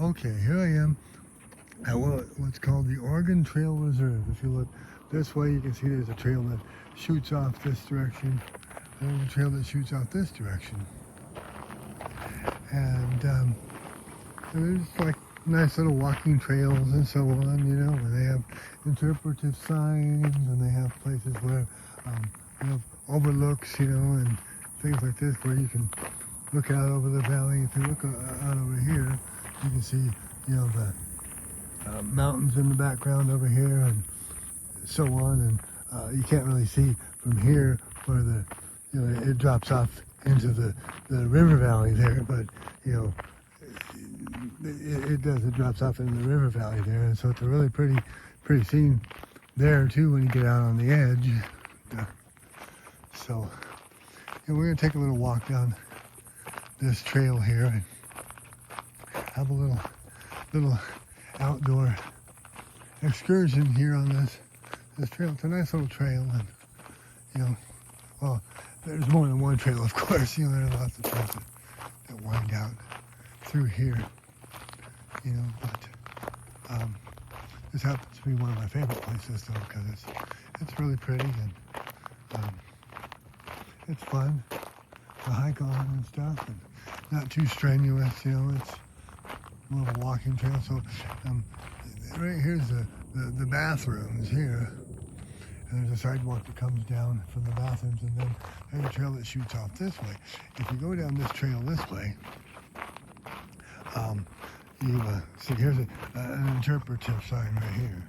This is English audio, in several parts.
Okay, here I am at what's called the Oregon Trail Reserve. If you look this way, you can see there's a trail that shoots off this direction, and there's a trail that shoots off this direction. And there's like nice little walking trails and so on, you know, where they have interpretive signs and they have places where you have overlooks, you know, and things like this where you can look out over the valley. If you look out over here, you can see, you know, the mountains in the background over here and so on. And you can't really see from here where the, you know, it drops off into the river valley there, but, you know, it does. It drops off into the river valley there, and so it's a really pretty scene there too when you get out on the edge. So, you know, we're gonna take a little walk down this trail here and have a little outdoor excursion here on this trail. It's a nice little trail, and you know, well, there's more than one trail, of course. You know, there are lots of trails that wind out through here. You know, but this happens to be one of my favorite places though, because it's really pretty and it's fun to hike on and stuff, and not too strenuous. You know, it's more of a walking trail. So right here's the bathrooms here, and there's a sidewalk that comes down from the bathrooms, and then there's a trail that shoots off this way. If you go down this trail this way, you see here's an interpretive sign right here.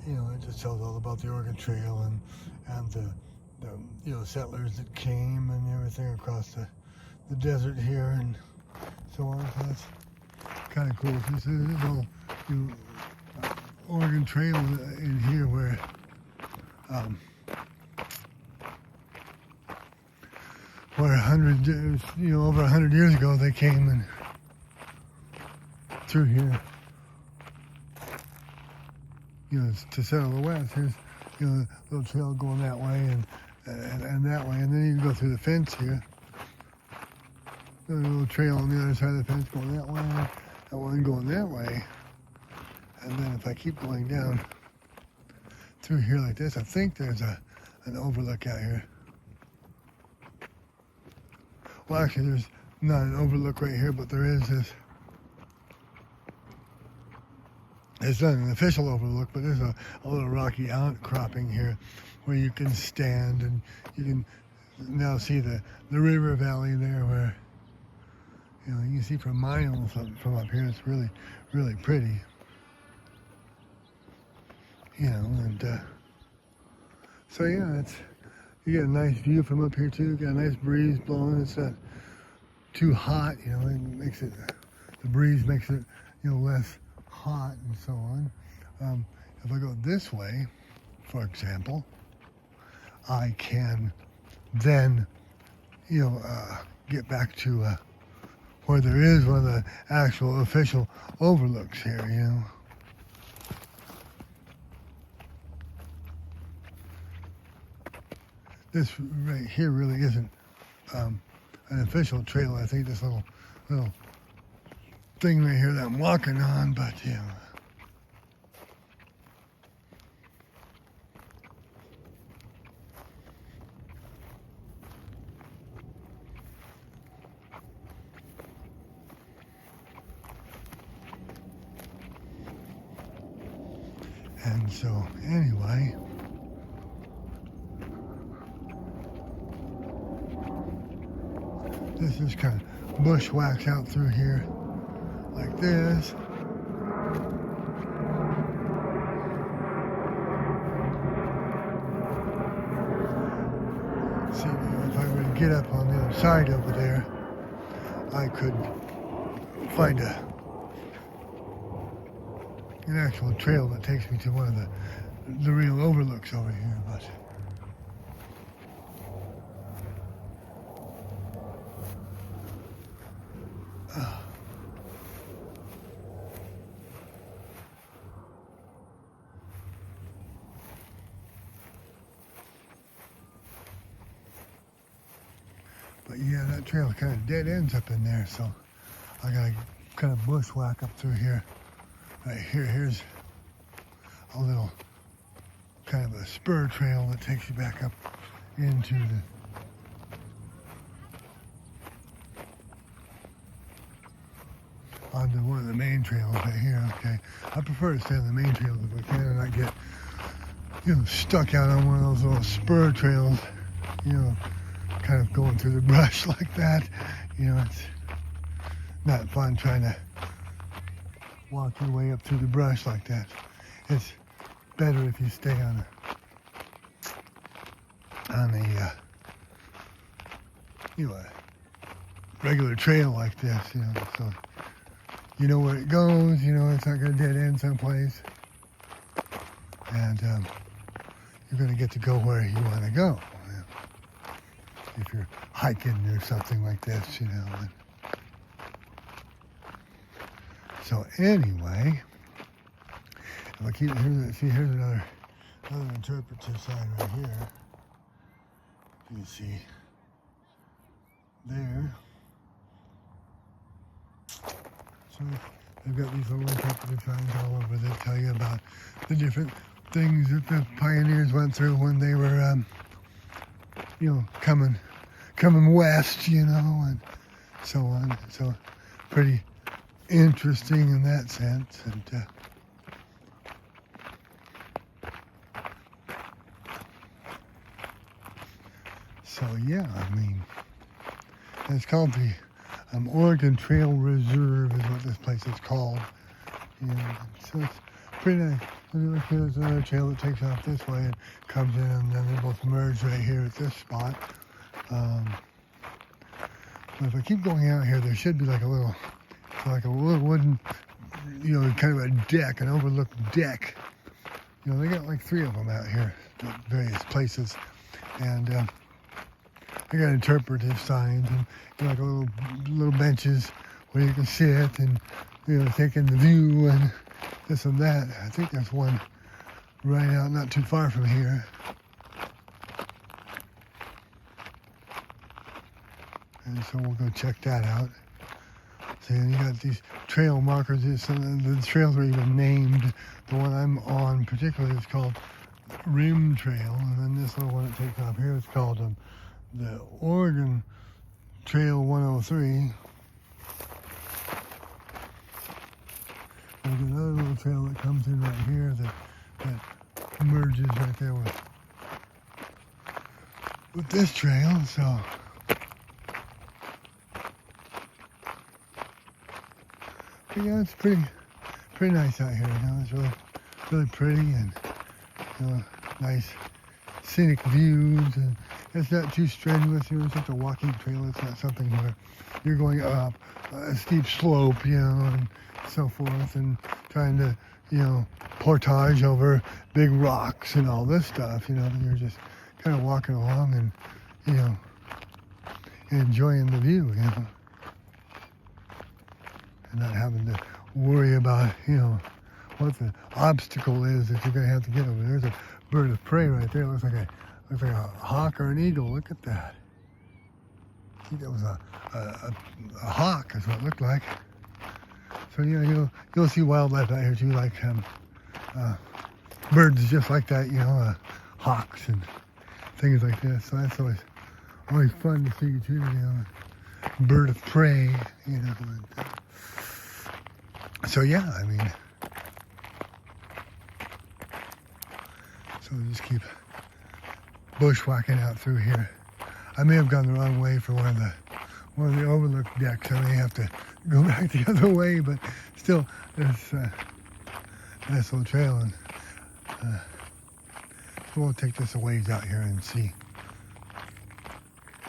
You know, it just tells all about the Oregon Trail and the you know, settlers that came and everything across the desert here and so on. So that's kind of cool. This is all, you know, Oregon Trail in here where over 100 years ago they came and through here, you know, to settle the West. Here's, you know, a little trail going that way and that way, and then you can go through the fence here. There's a little trail on the other side of the fence going that way, that one going that way, and then if I keep going down through here like this, I think there's an overlook out here. Well, actually, there's not an overlook right here, but there is this. It's not an official overlook, but there's a little rocky outcropping here where you can stand and you can now see the river valley there where, you know, you can see for miles from up here. It's really, really pretty. You know, and so yeah, you get a nice view from up here too. You get a nice breeze blowing. It's not too hot, you know. It makes it, the breeze makes it, you know, less hot and so on. If I go this way, for example, I can then, you know, get back to where there is one of the actual official overlooks here, you know. This right here really isn't an official trail. I think this little thing right here that I'm walking on, but you know. And so anyway, this is kind of bushwhacks out through here like this. See, if I were to get up on the other side over there, I could find an actual trail that takes me to one of the real overlooks over here, but yeah, that that trail kind of dead ends up in there, so I gotta kind of bushwhack up through here. Right here, here's a little kind of a spur trail that takes you back up into the onto one of the main trails right here. Okay, I prefer to stay on the main trails if I can and not get, stuck out on one of those little spur trails, kind of going through the brush like that. It's not fun trying to walk your way up through the brush like that. It's better if you stay on a regular trail like this, so you know where it goes, it's not going to dead end someplace, and you're going to get to go where you want to go. If you're hiking or something like this, So anyway, if I keep here's another interpretive sign right here. You can see there. So they've got these little interpretive signs all over that tell you about the different things that the pioneers went through when they were, coming west, and so on. So pretty interesting in that sense. And so yeah, and it's called the Oregon Trail Reserve is what this place is called. So it's pretty nice. Look, here's another trail that takes off this way and comes in, and then they both merge right here at this spot. But if I keep going out here, there should be like a little wooden, kind of a deck, an overlooked deck. They got like 3 of them out here at various places, and they got interpretive signs and like little benches where you can sit and take in the view and this and that. I think there's one right out not too far from here. And so we'll go check that out. So you got these trail markers. The trails are even named. The one I'm on particularly is called Rim Trail, and then this little one that takes off here is called the Oregon Trail 103. There's another little trail that comes in right here that merges right there with this trail. So yeah, it's pretty nice out here. It's really pretty and nice scenic views, and it's not too strenuous. It's just a walking trail. It's not something where you're going up a steep slope, and so forth, and trying to, portage over big rocks and all this stuff. You're just kind of walking along and, enjoying the view, and not having to worry about, what the obstacle is that you're going to have to get over. There's a bird of prey right there. It looks like a hawk or an eagle. Look at that. I think that was a hawk is what it looked like. So you'll see wildlife out here too, like birds just like that, hawks and things like this. So that's always fun to see too, bird of prey, And, so yeah, so we'll just keep bushwhacking out through here. I may have gone the wrong way for one of the overlook decks. I may have to go back the other way, but still, there's a nice little trail, and so we'll take this a ways out here and see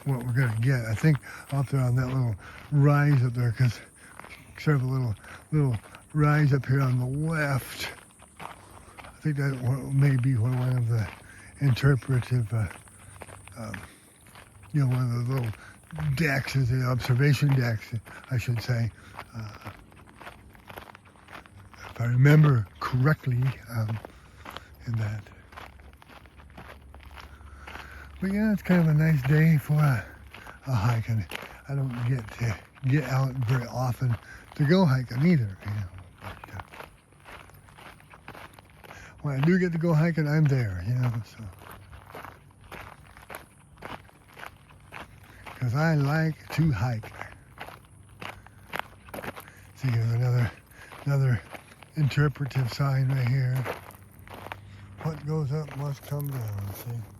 what we're gonna get. I think up there on that little rise up there, because sort of a little rise up here on the left. I think that may be one of the interpretive, one of the little decks, the observation decks, I should say. If I remember correctly, in that. But yeah, it's kind of a nice day for a hike, and I don't get to get out very often to go hiking either, you know. But, when I do get to go hiking, I'm there, you know. So, because I like to hike. See, here's another interpretive sign right here. What goes up must come down. See.